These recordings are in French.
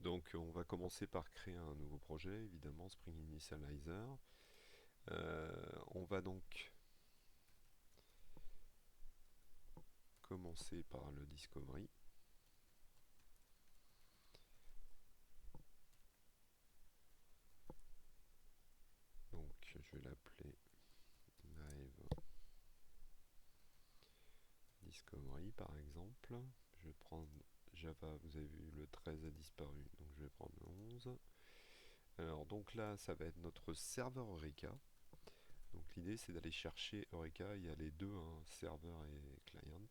Donc on va commencer par créer un nouveau projet, évidemment Spring Initializer. On va donc commencer par le Discovery. Donc je vais l'appeler Live Discovery par exemple. Je vais prendre Java, vous avez vu le 13 a disparu, donc je vais prendre le 11. Alors donc là ça va être notre serveur Eureka. Donc l'idée c'est d'aller chercher Eureka, il y a les deux, hein, serveur et client.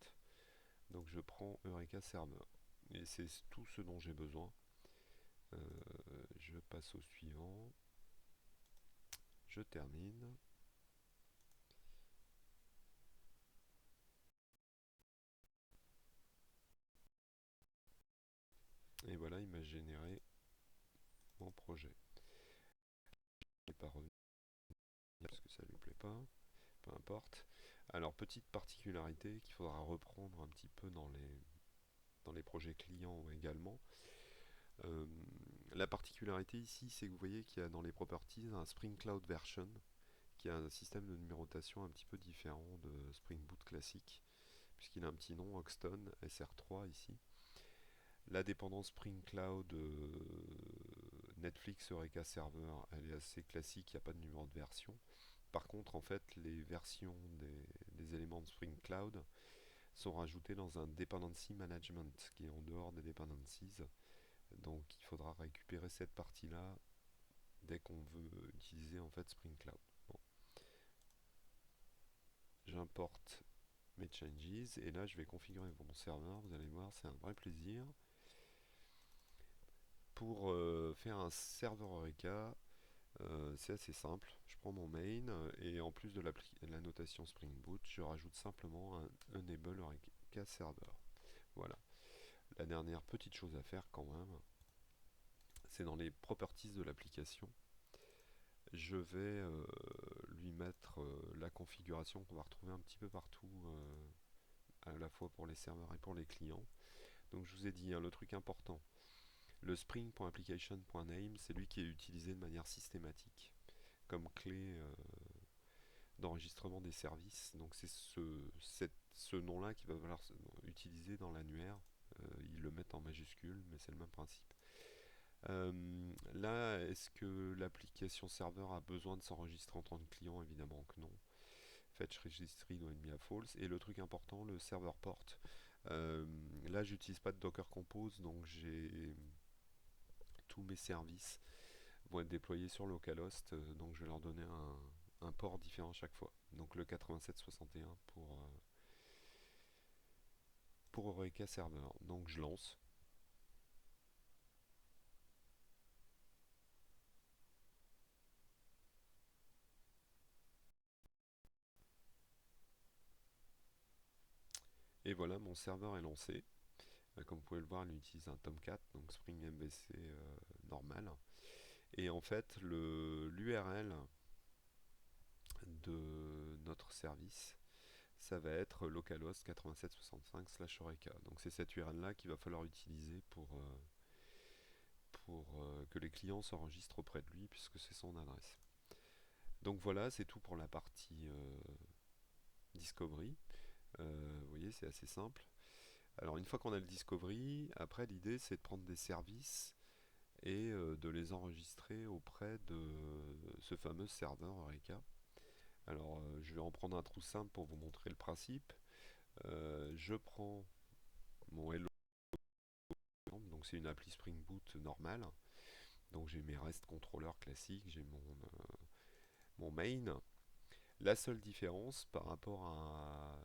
Donc je prends Eureka Server. Et c'est tout ce dont j'ai besoin. Euh, je passe au suivant. Je termine. Et voilà, il m'a généré mon projet. Je ne vais pas revenir parce que ça lui plaît pas. Peu importe. Alors, petite particularité qu'il faudra reprendre un petit peu dans les projets clients également. Euh, la particularité ici, c'est que vous voyez qu'il y a dans les properties un Spring Cloud Version qui a un système de numérotation un petit peu différent de Spring Boot classique, puisqu'il a un petit nom, Hoxton SR3 ici. La dépendance Spring Cloud Netflix Eureka Server, elle est assez classique, il n'y a pas de numéro de version. Par contre, en fait, les versions des éléments de Spring Cloud sont rajoutées dans un dependency management qui est en dehors des dependencies. Donc, il faudra récupérer cette partie-là dès qu'on veut utiliser en fait Spring Cloud. Bon. J'importe mes changes et là je vais configurer mon serveur. Vous allez voir, c'est un vrai plaisir. Pour faire un serveur Eureka, c'est assez simple. Je prends mon main et en plus de la notation Spring Boot, je rajoute simplement un enable Eureka Server. Voilà. La dernière petite chose à faire quand même, c'est dans les properties de l'application. Je vais lui mettre la configuration qu'on va retrouver un petit peu partout, à la fois pour les serveurs et pour les clients. Donc je vous ai dit, hein, le truc important, le spring.application.name, c'est lui qui est utilisé de manière systématique comme clé d'enregistrement des services. Donc c'est ce nom-là qui va falloir utiliser dans l'annuaire. Ils le mettent en majuscule, mais c'est le même principe. Là, est-ce que l'application serveur a besoin de s'enregistrer en tant que client? Évidemment que non. Fetch registry doit être mis à false. Et le truc important, le serveur port. Là, j'utilise pas de Docker Compose, donc j'ai tous mes services vont être déployés sur localhost, donc je vais leur donner un port différent chaque fois. Donc le 8761 pour Eureka Server. Donc je lance. Et voilà, mon serveur est lancé. Comme vous pouvez le voir, il utilise un Tomcat, donc Spring MVC normal. Et en fait, l'URL de notre service, ça va être localhost 8765/Eureka. Donc c'est cette URL là qu'il va falloir utiliser pour que les clients s'enregistrent auprès de lui, puisque c'est son adresse. Donc voilà, c'est tout pour la partie Discovery. Vous voyez, c'est assez simple. Alors une fois qu'on a le Discovery, après l'idée c'est de prendre des services et de les enregistrer auprès de ce fameux serveur Eureka. Alors je vais en prendre un trou simple pour vous montrer le principe. Je prends mon Hello, donc c'est une appli Spring Boot normale. Donc j'ai mes REST controllers classiques, j'ai mon main. La seule différence par rapport à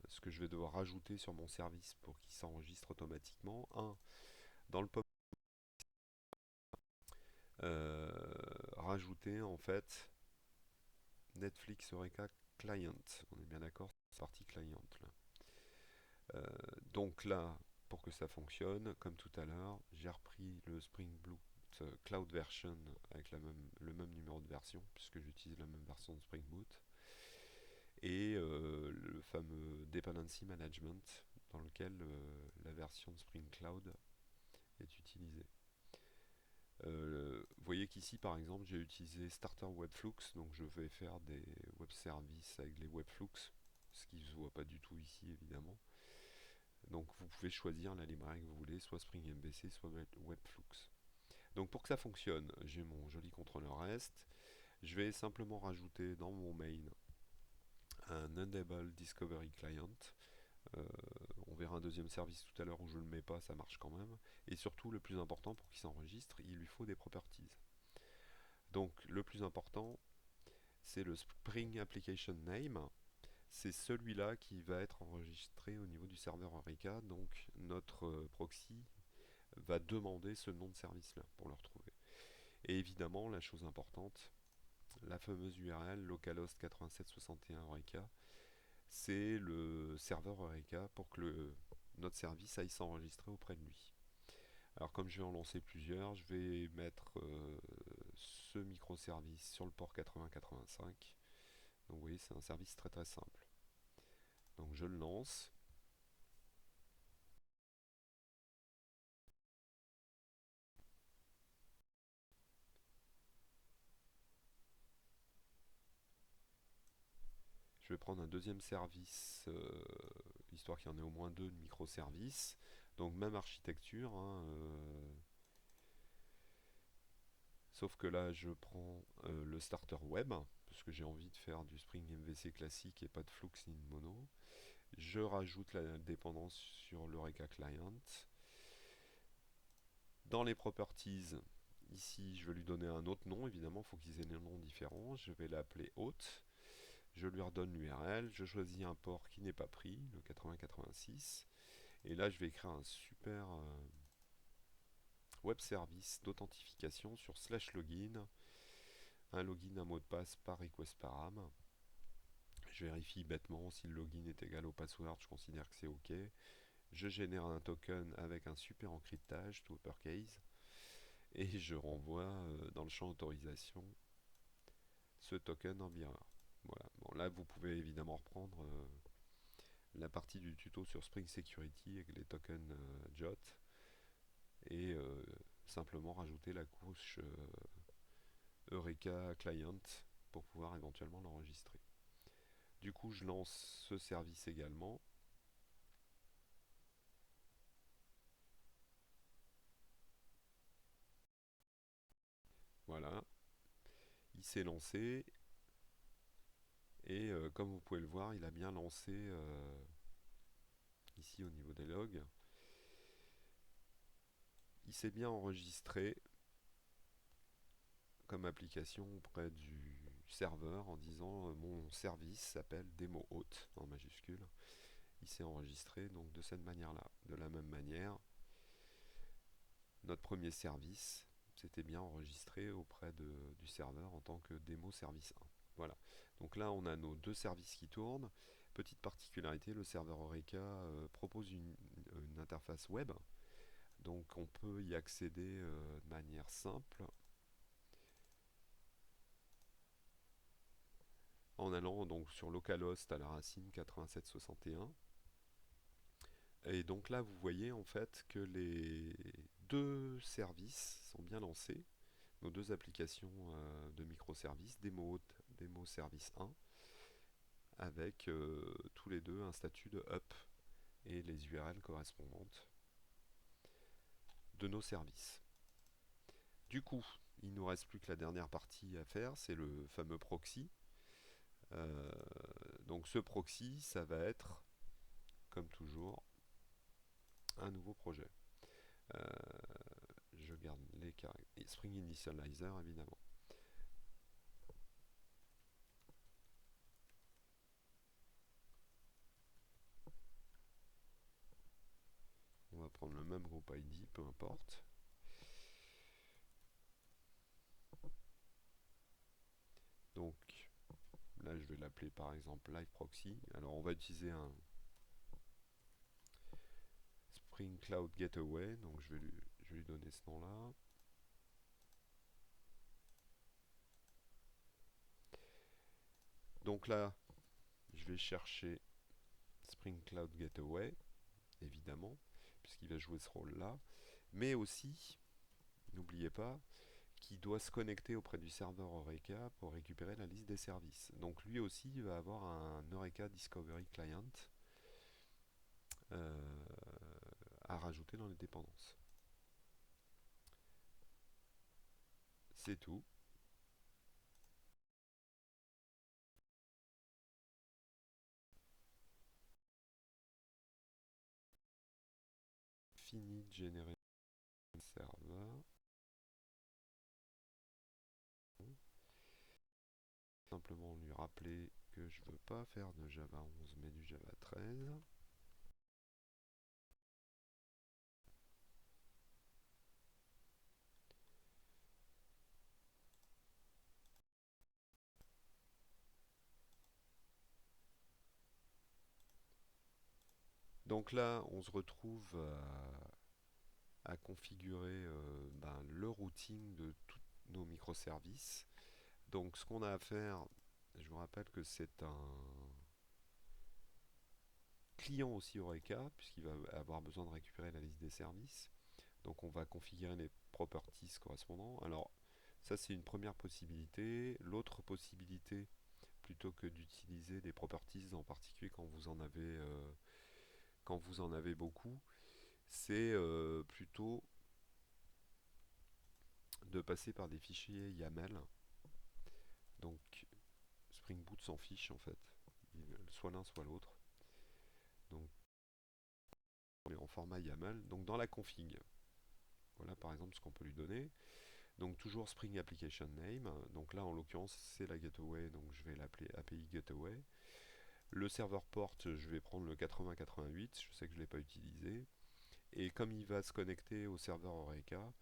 ce que je vais devoir rajouter sur mon service pour qu'il s'enregistre automatiquement, dans le pop, rajouter en fait Netflix Eureka Client. On est bien d'accord, c'est partie client là. Donc là, pour que ça fonctionne, comme tout à l'heure, j'ai repris le Spring Boot Cloud Version avec le même numéro de version, puisque j'utilise la même version de Spring Boot, et le fameux Dependency Management, dans lequel la version de Spring Cloud est utilisée. qu'ici, par exemple, j'ai utilisé Starter Webflux, donc je vais faire des web services avec les Webflux, ce qui ne se voit pas du tout ici, évidemment. Donc vous pouvez choisir la librairie que vous voulez, soit Spring MVC, soit Webflux. Donc pour que ça fonctionne, j'ai mon joli contrôleur REST. Je vais simplement rajouter dans mon main un Enable Discovery Client. Euh, on verra un deuxième service tout à l'heure où je ne le mets pas, ça marche quand même. Et surtout, le plus important pour qu'il s'enregistre, il lui faut des properties. Donc le plus important, c'est le Spring Application Name. C'est celui-là qui va être enregistré au niveau du serveur Eureka. Donc notre proxy va demander ce nom de service-là pour le retrouver. Et évidemment, la chose importante, la fameuse URL localhost 8761 Eureka, c'est le serveur Eureka pour que notre service aille s'enregistrer auprès de lui. Alors comme je vais en lancer plusieurs, je vais mettre ce microservice sur le port 8085. Donc vous voyez, c'est un service très très simple. Donc je le lance. Je vais prendre un deuxième service, histoire qu'il y en ait au moins deux de microservices. Donc même architecture, hein, sauf que là je prends le starter web, parce que j'ai envie de faire du Spring MVC classique et pas de Flux ni de Mono. Je rajoute la dépendance sur l'Eureka Client. Dans les properties, ici je vais lui donner un autre nom, évidemment il faut qu'ils aient des noms différents. Je vais l'appeler hôte. Je lui redonne l'URL, je choisis un port qui n'est pas pris, le 8086, et là je vais écrire un super web service d'authentification sur /login, un login, un mot de passe par request param. Je vérifie bêtement si le login est égal au password, je considère que c'est OK. Je génère un token avec un super encryptage, tout uppercase, et je renvoie dans le champ autorisation ce token en vireur. Voilà. Bon, là vous pouvez évidemment reprendre la partie du tuto sur Spring Security avec les tokens JOT et simplement rajouter la couche Eureka Client pour pouvoir éventuellement l'enregistrer. Du coup, je lance ce service également. Voilà, il s'est lancé et comme vous pouvez le voir, il a bien lancé ici au niveau des logs. Il s'est bien enregistré comme application auprès du serveur en disant mon service s'appelle démo hôte en majuscule. Il s'est enregistré donc de cette manière-là. De la même manière, notre premier service s'était bien enregistré auprès du serveur en tant que démo service 1. Voilà. Donc là, on a nos deux services qui tournent. Petite particularité, le serveur Eureka propose une interface web. Donc on peut y accéder de manière simple en allant donc sur localhost à la racine 8761. Et donc là, vous voyez en fait que les deux services sont bien lancés, nos deux applications de microservices, démo service 1, avec tous les deux un statut de up et les URL correspondantes de nos services. Du coup, il ne nous reste plus que la dernière partie à faire, c'est le fameux proxy. Donc ce proxy, ça va être, comme toujours, un nouveau projet. Je garde les Spring Initializer évidemment. On va prendre le même groupe ID, peu importe. Donc là je vais l'appeler par exemple Live Proxy. Alors on va utiliser un Spring Cloud Gateway, donc je vais lui donner ce nom là. Donc là je vais chercher Spring Cloud Gateway, évidemment, puisqu'il va jouer ce rôle là. Mais aussi, n'oubliez pas, qui doit se connecter auprès du serveur Eureka pour récupérer la liste des services. Donc lui aussi il va avoir un Eureka Discovery Client euh, à rajouter dans les dépendances. C'est tout. Fini de générer un serveur. Simplement lui rappeler que je veux pas faire de Java 11 mais du Java 13. Donc là, on se retrouve à configurer le routing de tous nos microservices. Donc ce qu'on a à faire, je vous rappelle que c'est un client aussi Eureka, puisqu'il va avoir besoin de récupérer la liste des services. Donc on va configurer les properties correspondants. Alors ça c'est une première possibilité. L'autre possibilité, plutôt que d'utiliser des properties, en particulier quand vous en avez beaucoup, c'est plutôt de passer par des fichiers YAML. Donc Spring Boot s'en fiche en fait, soit l'un soit l'autre. Donc on est en format YAML. Donc dans la config, voilà par exemple ce qu'on peut lui donner. Donc toujours Spring Application Name. Donc là en l'occurrence c'est la gateway, donc je vais l'appeler API Gateway. Le serveur port, je vais prendre le 8088, je sais que je ne l'ai pas utilisé. Et comme il va se connecter au serveur Eureka,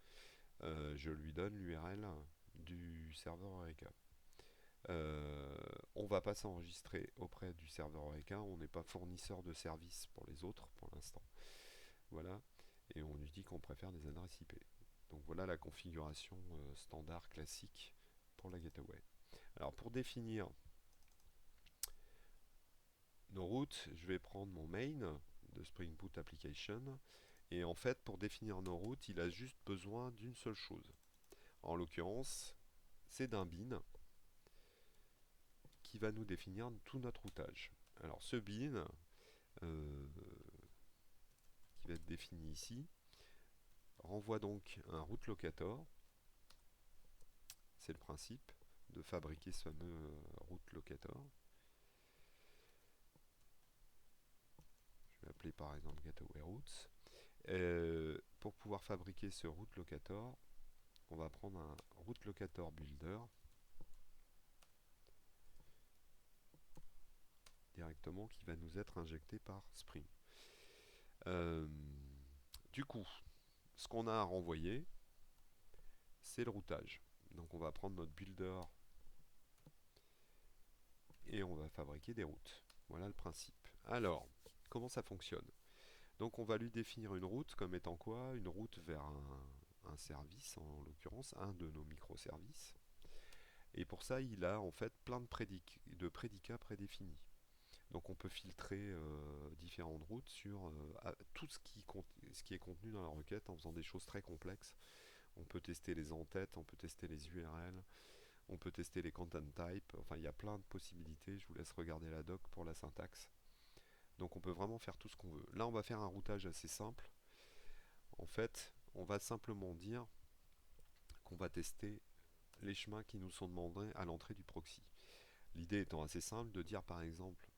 je lui donne l'URL du serveur Eureka. On ne va pas s'enregistrer auprès du serveur Eureka, on n'est pas fournisseur de services pour les autres pour l'instant. Voilà, et on lui dit qu'on préfère des adresses IP. Donc voilà la configuration standard classique pour la gateway. Alors pour définir nos routes, je vais prendre mon main de Spring Boot Application. Et en fait, pour définir nos routes, il a juste besoin d'une seule chose. En l'occurrence, c'est d'un bin qui va nous définir tout notre routage. Alors ce bin, qui va être défini ici, renvoie donc un route locator. C'est le principe de fabriquer ce fameux route locator. Je vais appeler par exemple gateway routes. Pour pouvoir fabriquer ce route locator, on va prendre un route locator builder directement qui va nous être injecté par Spring. Du coup, ce qu'on a à renvoyer, c'est le routage. Donc on va prendre notre builder et on va fabriquer des routes. Voilà le principe. Alors, comment ça fonctionne? Donc on va lui définir une route comme étant quoi? Une route vers un service, en l'occurrence un de nos microservices. Et pour ça, il a en fait plein de prédicats prédéfinis. Donc on peut filtrer différentes routes sur tout ce qui est contenu dans la requête en faisant des choses très complexes. On peut tester les entêtes, on peut tester les URL, on peut tester les content types. Enfin, il y a plein de possibilités. Je vous laisse regarder la doc pour la syntaxe. Donc on peut vraiment faire tout ce qu'on veut. Là, on va faire un routage assez simple. En fait, on va simplement dire qu'on va tester les chemins qui nous sont demandés à l'entrée du proxy. L'idée étant assez simple de dire par exemple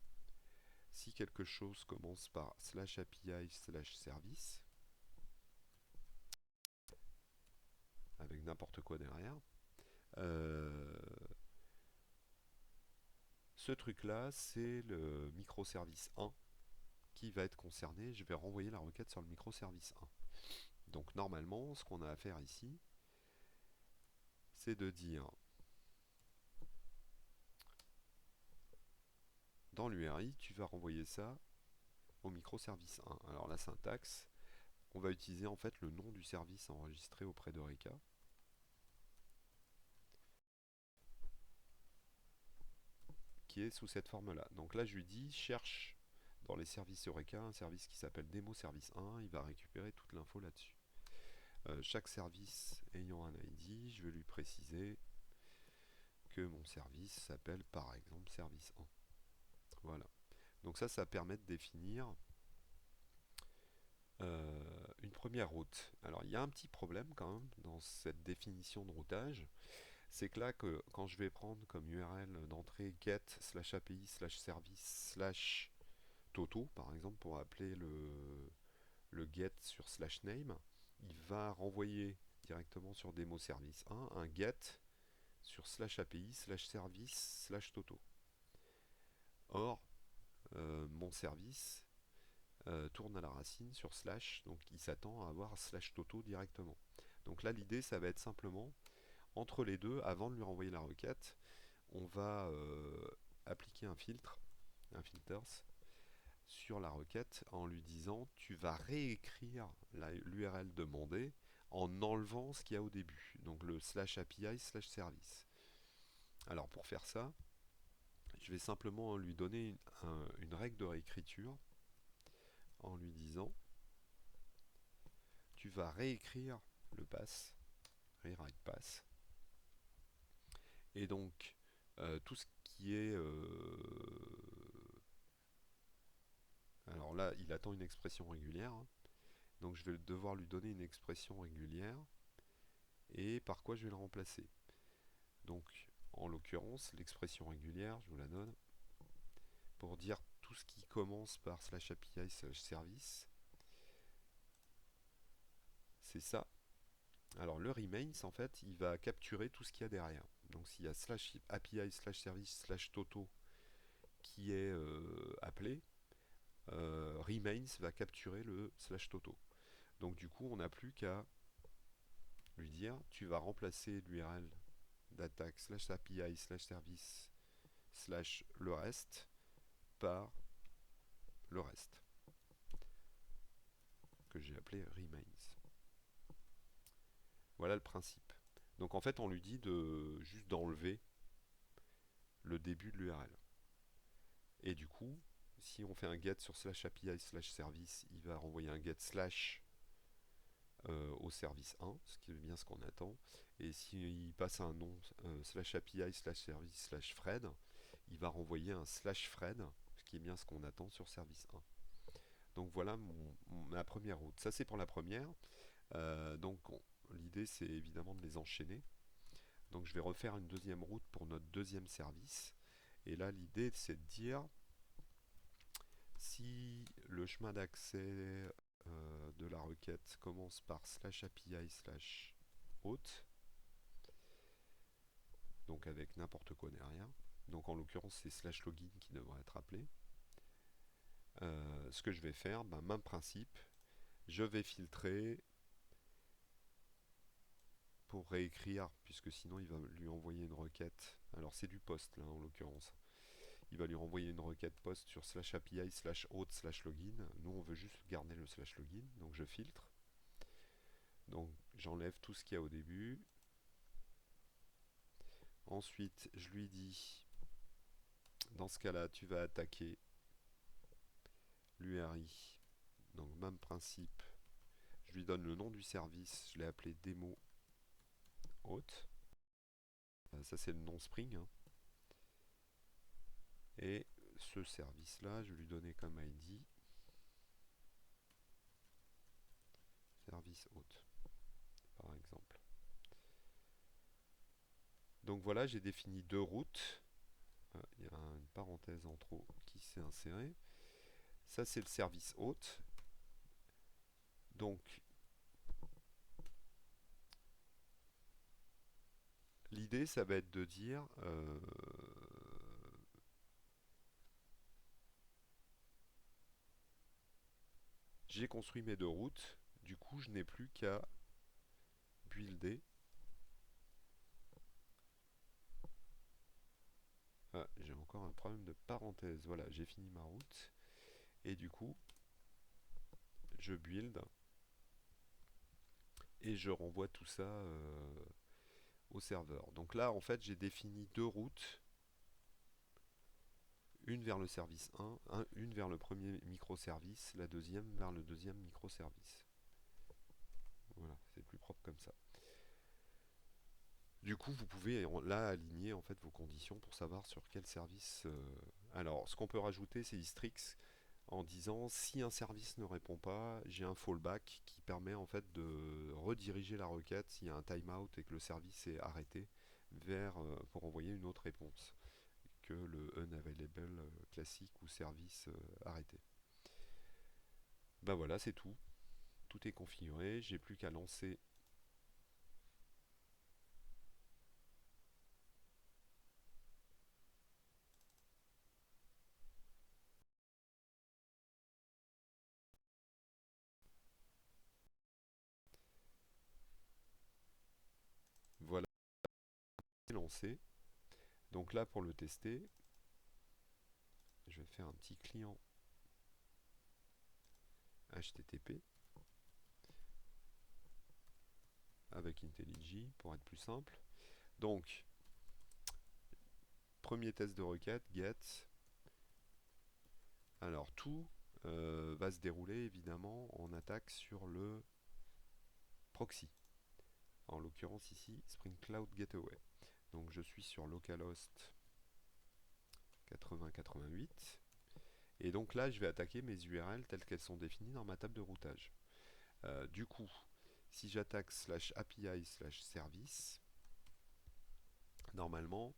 si quelque chose commence par /API/service avec n'importe quoi derrière, ce truc là c'est le microservice 1 qui va être concerné. Je vais renvoyer la requête sur le microservice 1. Donc normalement ce qu'on a à faire ici c'est de dire dans l'URI tu vas renvoyer ça au microservice 1. Alors la syntaxe, on va utiliser en fait le nom du service enregistré auprès d'Eureka. Qui est sous cette forme-là. Donc là, je lui dis, cherche dans les services Eureka un service qui s'appelle Demo Service 1, il va récupérer toute l'info là-dessus. chaque service ayant un ID, je vais lui préciser que mon service s'appelle par exemple service 1. Voilà. Donc ça permet de définir une première route. Alors il y a un petit problème quand même dans cette définition de routage, c'est que là, quand je vais prendre comme URL d'entrée get slash API slash service slash Toto, par exemple, pour appeler le get sur slash name, il va renvoyer directement sur démo service 1 un get sur slash API slash service slash Toto. Or, mon service tourne à la racine sur slash, donc il s'attend à avoir slash Toto directement. Donc là, l'idée, ça va être simplement, entre les deux, avant de lui renvoyer la requête, on va appliquer un filters, sur la requête en lui disant tu vas réécrire l'URL demandée en enlevant ce qu'il y a au début, donc le slash API slash service. Alors pour faire ça, je vais simplement lui donner une règle de réécriture en lui disant tu vas réécrire le pass, rewrite pass, et donc tout ce qui est alors là il attend une expression régulière, hein. Donc je vais devoir lui donner une expression régulière. Et par quoi je vais le remplacer? Donc en l'occurrence, l'expression régulière, je vous la donne, pour dire tout ce qui commence par slash API slash service. C'est ça. Alors le remains, en fait, il va capturer tout ce qu'il y a derrière. Donc s'il y a slash API slash service slash Toto qui est appelé, remains va capturer le slash Toto. Donc du coup, on n'a plus qu'à lui dire tu vas remplacer l'URL d'attaque slash API slash service slash le reste par le reste que j'ai appelé remains. Voilà le principe. Donc en fait on lui dit juste d'enlever le début de l'URL. Et du coup, si on fait un get sur slash API slash service, il va renvoyer un get slash au service 1, ce qui est bien ce qu'on attend. Et s'il passe un nom slash API slash service slash Fred, il va renvoyer un slash Fred, ce qui est bien ce qu'on attend sur service 1. Donc voilà ma première route. Ça c'est pour la première. Donc l'idée c'est évidemment de les enchaîner. Donc je vais refaire une deuxième route pour notre deuxième service. Et là l'idée c'est de dire si le chemin d'accès de la requête commence par slash API slash hôte, donc avec n'importe quoi derrière, donc en l'occurrence c'est slash login qui devrait être appelé, ce que je vais faire, même principe, je vais filtrer pour réécrire, puisque sinon il va lui envoyer une requête. Alors c'est du post là en l'occurrence. Il va lui renvoyer une requête post sur slash API slash auth slash login. Nous on veut juste garder le slash login, donc je filtre. Donc j'enlève tout ce qu'il y a au début. Ensuite je lui dis, dans ce cas là tu vas attaquer l'URI. Donc même principe, je lui donne le nom du service, je l'ai appelé démo auth. Ça c'est le nom Spring, hein. Et ce service-là, je vais lui donner comme ID service hôte, par exemple. Donc voilà, j'ai défini deux routes. Il y a une parenthèse en trop qui s'est insérée. Ça, c'est le service hôte. Donc, l'idée, ça va être de dire j'ai construit mes deux routes. Du coup, je n'ai plus qu'à builder. Ah, j'ai encore un problème de parenthèse. Voilà, j'ai fini ma route. Et du coup, je build et je renvoie tout ça au serveur. Donc là, en fait, j'ai défini deux routes. Une vers le service 1, une vers le premier microservice, la deuxième vers le deuxième microservice. Voilà, c'est plus propre comme ça. Du coup, vous pouvez là aligner en fait vos conditions pour savoir sur quel service. Alors, ce qu'on peut rajouter, c'est Istrix en disant si un service ne répond pas, j'ai un fallback qui permet en fait de rediriger la requête s'il y a un timeout et que le service est arrêté vers pour envoyer une autre réponse que le unavailable classique ou service arrêté. Ben voilà, c'est tout. Tout est configuré. J'ai plus qu'à lancer. Voilà, c'est lancé. Donc là, pour le tester, je vais faire un petit client HTTP avec IntelliJ pour être plus simple. Donc, premier test de requête, get. Alors, tout va se dérouler évidemment en attaque sur le proxy. En l'occurrence ici, Spring Cloud Gateway. Donc, je suis sur localhost 8088. Et donc là, je vais attaquer mes URL telles qu'elles sont définies dans ma table de routage. Du coup, si j'attaque /API/service, normalement,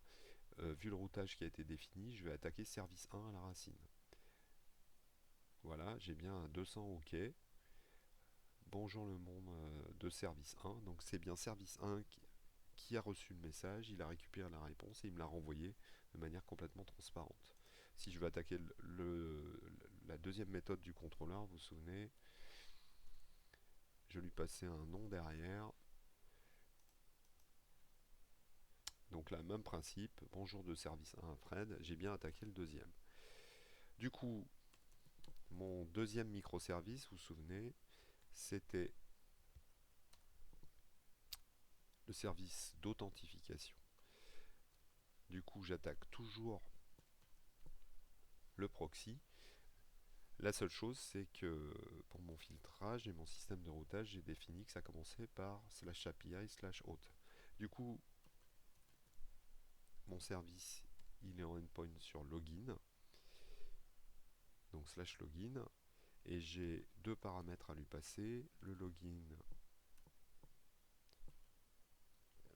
vu le routage qui a été défini, je vais attaquer service 1 à la racine. Voilà, j'ai bien un 200 OK. Bonjour le monde de service 1. Donc c'est bien service 1 qui a reçu le message, il a récupéré la réponse et il me l'a renvoyé de manière complètement transparente. Si je veux attaquer la deuxième méthode du contrôleur, vous vous souvenez, je lui passais un nom derrière. Donc là, même principe, bonjour de service 1 à Fred, j'ai bien attaqué le deuxième. Du coup, mon deuxième microservice, vous vous souvenez, c'était le service d'authentification. Du coup, j'attaque toujours le proxy. La seule chose, c'est que pour mon filtrage et mon système de routage, j'ai défini que ça commençait par /API/auth. Du coup, mon service, il est en endpoint sur login, donc /login, et j'ai deux paramètres à lui passer, le login,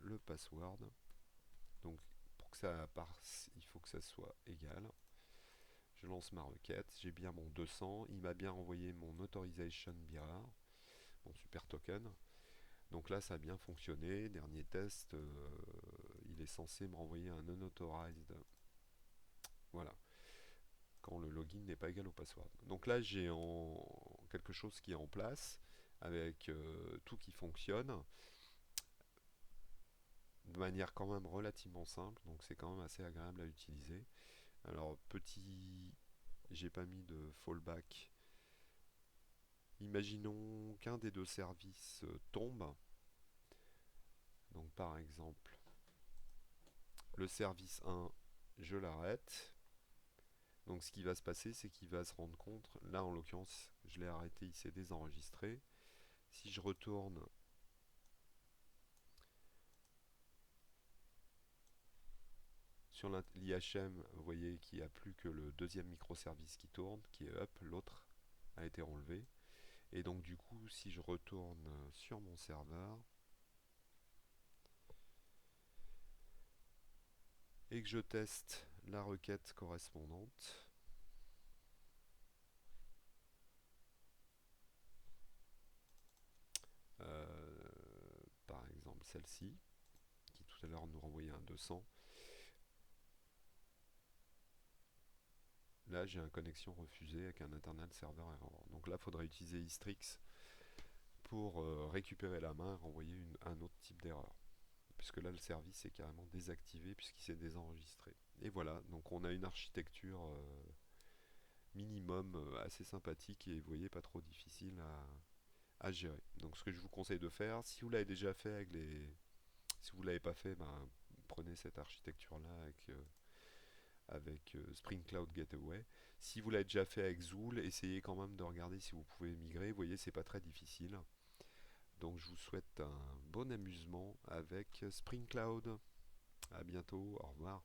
le password. Donc pour que ça passe, il faut que ça soit égal. Je lance ma requête, j'ai bien mon 200, il m'a bien envoyé mon authorization bearer, mon super token. Donc là, ça a bien fonctionné. Dernier test, il est censé me renvoyer un unauthorized. Voilà, quand le login n'est pas égal au password. Donc là, j'ai quelque chose qui est en place avec tout qui fonctionne de manière quand même relativement simple. Donc c'est quand même assez agréable à utiliser. Alors, j'ai pas mis de fallback. Imaginons qu'un des deux services tombe. Donc par exemple, le service 1, je l'arrête. Donc ce qui va se passer, c'est qu'il va se rendre compte, là en l'occurrence, je l'ai arrêté, il s'est désenregistré. Si je retourne sur l'IHM, vous voyez qu'il n'y a plus que le deuxième microservice qui tourne, qui est up, l'autre a été enlevé. Et donc du coup, si je retourne sur mon serveur et que je teste la requête correspondante, par exemple celle-ci, qui tout à l'heure nous renvoyait un 200, là j'ai une connexion refusée avec un internal server error. Donc là, il faudrait utiliser Istrix pour récupérer la main et renvoyer un autre type d'erreur. Puisque là, le service est carrément désactivé puisqu'il s'est désenregistré. Et voilà, donc on a une architecture minimum assez sympathique et vous voyez pas trop difficile à gérer. Donc ce que je vous conseille de faire, si vous l'avez déjà fait avec les... Si vous l'avez pas fait, ben, prenez cette architecture-là avec Spring Cloud Gateway. Si vous l'avez déjà fait avec Zool, essayez quand même de regarder si vous pouvez migrer. Vous voyez, c'est pas très difficile. Donc je vous souhaite un bon amusement avec Spring Cloud. À bientôt, au revoir.